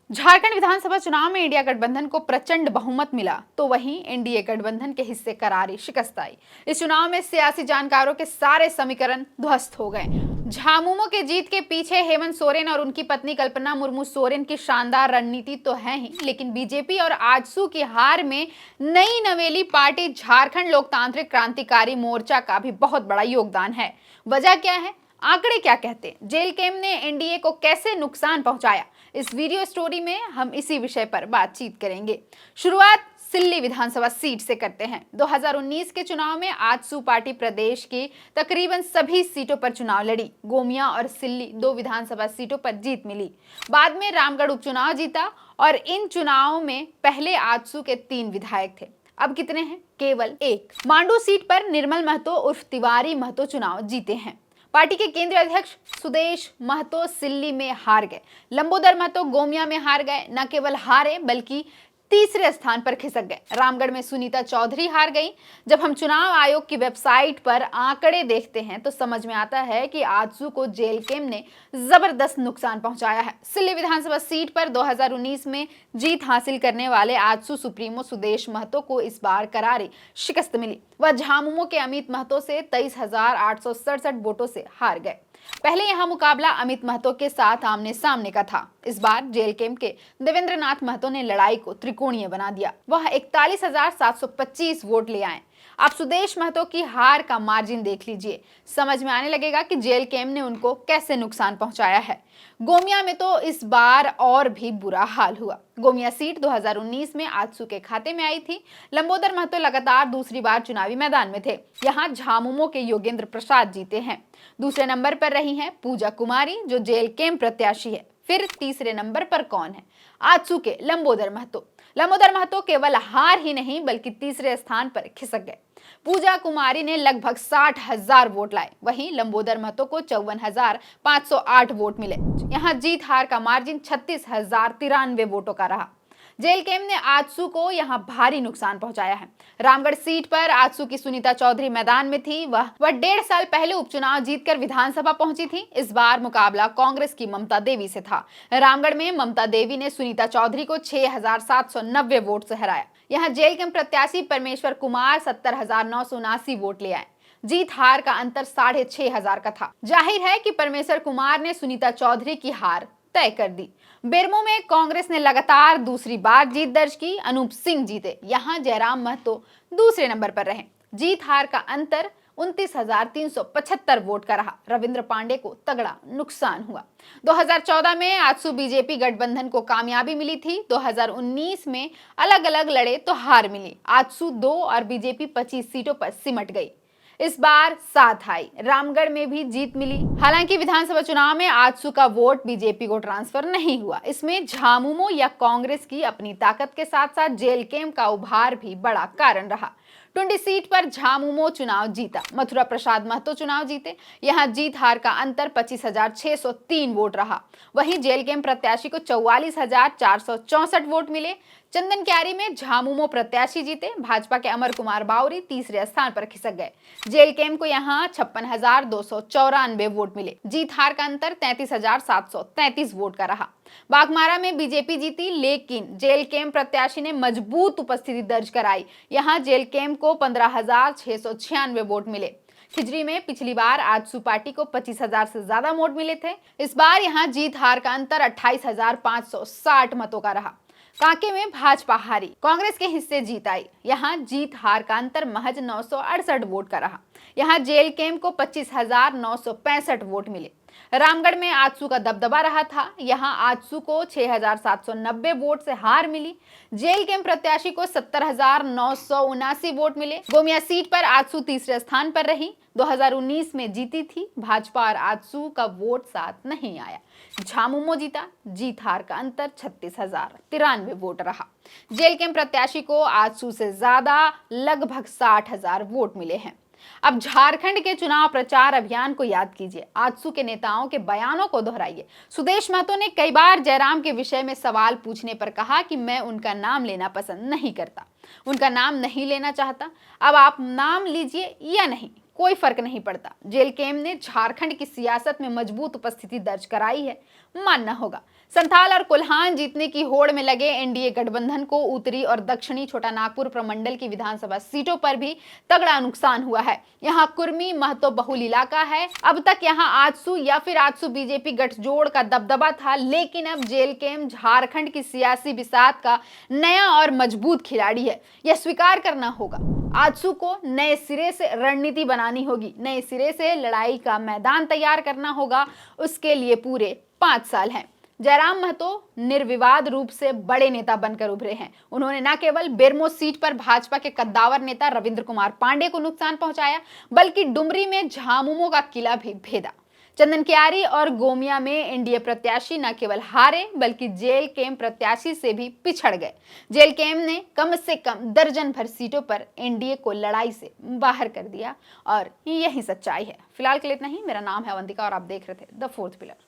झारखंड विधानसभा चुनाव में इंडिया गठबंधन को प्रचंड बहुमत मिला, तो वहीं एनडीए गठबंधन के हिस्से करारी शिकस्त आई। इस चुनाव में सियासी जानकारों के सारे समीकरण ध्वस्त हो गए। झामुमो के जीत के पीछे हेमंत सोरेन और उनकी पत्नी कल्पना मुर्मू सोरेन की शानदार रणनीति तो है ही, लेकिन बीजेपी और आजसू की हार में नई नवेली पार्टी झारखंड लोकतांत्रिक क्रांतिकारी मोर्चा का भी बहुत बड़ा योगदान है। वजह क्या है, आंकड़े क्या कहते हैं, जेल कैम ने एनडीए को कैसे नुकसान पहुंचाया, इस वीडियो स्टोरी में हम इसी विषय पर बातचीत करेंगे। शुरुआत सिल्ली विधानसभा सीट से करते हैं। 2019 के चुनाव में आजसू पार्टी प्रदेश की तकरीबन सभी सीटों पर चुनाव लड़ी। गोमिया और सिल्ली दो विधानसभा सीटों पर जीत मिली। बाद में रामगढ़ उपचुनाव जीता और इन चुनावों में पहले आजसू के 3 विधायक थे। अब कितने हैं? केवल 1। मांडू सीट पर निर्मल महतो उर्फ तिवारी महतो चुनाव जीते हैं। पार्टी के केंद्रीय अध्यक्ष सुदेश महतो सिल्ली में हार गए। लंबोदर महतो गोमिया में हार गए। न केवल हारे बल्कि तीसरे स्थान पर खिसक गए। रामगढ़ में सुनीता चौधरी हार गई। जब हम चुनाव आयोग की वेबसाइट पर आंकड़े देखते हैं तो समझ में आता है कि आजसू को जेल कैम ने जबरदस्त नुकसान पहुंचाया है। सिल्ली विधानसभा सीट पर 2019 में जीत हासिल करने वाले आजसू सुप्रीमो सुदेश महतो को इस बार करारी शिकस्त मिली। वह झामुमो के अमित महतो से 23,867 वोटों से हार गए। पहले यहां मुकाबला अमित महतो के साथ आमने सामने का था। इस बार जेल कैम के देवेंद्र नाथ महतो ने लड़ाई को त्रिकोणीय बना दिया। वह 41,725 वोट ले आए। आप सुदेश महतो की हार का मार्जिन देख लीजिए, समझ में आने लगेगा कि जेल कैम ने उनको कैसे नुकसान पहुंचाया है। गोमिया में तो इस बार और भी बुरा हाल हुआ। गोमिया सीट 2019 में आजसू के खाते में आई थी। लंबोदर महतो लगातार दूसरी बार चुनावी मैदान में थे। यहाँ झामुमो के योगेंद्र प्रसाद जीते हैं। दूसरे नंबर पर रही हैं पूजा कुमारी, जो जेल कैम प्रत्याशी है। फिर तीसरे नंबर पर कौन है? आजसू के लंबोदर महतो। लंबोदर महतो केवल हार ही नहीं बल्कि तीसरे स्थान पर खिसक गए। पूजा कुमारी ने लगभग 60,000 वोट लाए। वहीं लंबोदर महतो को 54,508 वोट मिले। यहां जीत हार का मार्जिन 36,093 वोटों का रहा। जेल कैम ने आजसू को यहां भारी नुकसान पहुंचाया है। रामगढ़ सीट पर आजसू की सुनीता चौधरी मैदान में थी। वह 1.5 साल पहले उपचुनाव जीतकर विधानसभा पहुंची थी। इस बार मुकाबला कांग्रेस की ममता देवी से था। रामगढ़ में ममता देवी ने सुनीता चौधरी को 6,790 वोट से हराया। यहाँ जेल कैम प्रत्याशी परमेश्वर कुमार 70,979 वोट ले आए। जीत हार का अंतर 6,500 का था। जाहिर है कि परमेश्वर कुमार ने सुनीता चौधरी की हार तय कर दी। बेरमो में कांग्रेस ने लगातार दूसरी बार जीत दर्ज की। अनूप सिंह जीते। यहां जयराम महतो दूसरे नंबर पर रहे। जीत हार का अंतर 29,375 वोट का रहा। रविंद्र पांडे को तगड़ा नुकसान हुआ। 2014 में आजसू बीजेपी गठबंधन को कामयाबी मिली थी। 2019 में अलग अलग लड़े तो हार मिली। आजसू 2 और बीजेपी 25 सीटों पर सिमट गई। इस बार साथ आई। रामगढ़ में भी जीत मिली। हालांकि विधानसभा चुनाव में आजसू का वोट बीजेपी को ट्रांसफर नहीं हुआ। इसमें झामुमो या कांग्रेस की अपनी ताकत के साथ साथ जेल कैम का उभार भी बड़ा कारण रहा। टुंडी सीट पर झामुमो चुनाव जीता। मथुरा प्रसाद महतो चुनाव जीते। यहां जीत हार का अंतर 25,603 वोट रहा। वहीं जेल कैम प्रत्याशी को 44,464 वोट मिले। चंदन क्यारी में झामुमो प्रत्याशी जीते। भाजपा के अमर कुमार बावरी तीसरे स्थान पर खिसक गए। जेल कैम को यहां 56,294 वोट मिले। जीत हार का अंतर 33,733 वोट का रहा। बाघमारा में बीजेपी जीती, लेकिन जेल कैम प्रत्याशी ने मजबूत उपस्थिति दर्ज कराई। यहां जेल कैम को 15,696 वोट मिले। खिजरी में पिछली बार आजसू पार्टी को 25,000 से ज्यादा वोट मिले थे। इस बार यहां जीत हार का अंतर 28,560 मतों का रहा। कांके में भाजपा हारी, कांग्रेस के हिस्से जीत आई। यहां जीत हार का अंतर महज 968 वोट का रहा। यहां जेल कैम को 25,965 वोट मिले। रामगढ़ में आजसू का दबदबा रहा था। यहां आजसू को 6,790 वोट से हार मिली। जेल कैम प्रत्याशी को 70,979 वोट मिले। गोमिया सीट पर आजसू तीसरे स्थान पर रही। 2019 में जीती थी। भाजपा और आजसू का वोट साथ नहीं आया। झामुमो जीता। जीत हार का अंतर 36,093 वोट रहा। जेल कैम प्रत्याशी को आजसू से ज्यादा लगभग 60,000 वोट मिले हैं। अब झारखंड के चुनाव प्रचार अभियान को याद कीजिए। आजसू के नेताओं के बयानों को दोहराइए। सुदेश महतो ने कई बार जयराम के विषय में सवाल पूछने पर कहा कि मैं उनका नाम लेना पसंद नहीं करता, उनका नाम नहीं लेना चाहता। अब आप नाम लीजिए या नहीं, कोई फर्क नहीं पड़ता। जेल कैम ने झारखंड की सियासत में मजबूत उपस्थिति दर्ज कराई है, मानना होगा। संथाल और कोल्हान जीतने की होड़ में लगे एनडीए गठबंधन को उत्तरी और दक्षिणी छोटा नागपुर प्रमंडल की विधानसभा सीटों पर भी तगड़ा नुकसान हुआ है। यहाँ कुर्मी महतो बहुल इलाका है। अब तक यहाँ आजसू या फिर आजसू बीजेपी गठजोड़ का दबदबा था, लेकिन अब जेलकेम झारखंड की सियासी बिसात का नया और मजबूत खिलाड़ी है, यह स्वीकार करना होगा। आजसू को नए सिरे से रणनीति बनानी होगी, नए सिरे से लड़ाई का मैदान तैयार करना होगा। उसके लिए पूरे 5 साल हैं। जयराम महतो निर्विवाद रूप से बड़े नेता बनकर उभरे हैं। उन्होंने न केवल बेरमो सीट पर भाजपा के कद्दावर नेता रविंद्र कुमार पांडे को नुकसान पहुंचाया, बल्कि डुमरी में झामुमो का किला भी भेदा। चंदन कियारी और गोमिया में एनडीए प्रत्याशी न केवल हारे, बल्कि जेल केम प्रत्याशी से भी पिछड़ गए। जेल केम ने कम से कम दर्जन भर सीटों पर एनडीए को लड़ाई से बाहर कर दिया और यही सच्चाई है। फिलहाल के लिए इतना ही। मेरा नाम है अवंतिका और आप देख रहे थे द फोर्थ पिलर।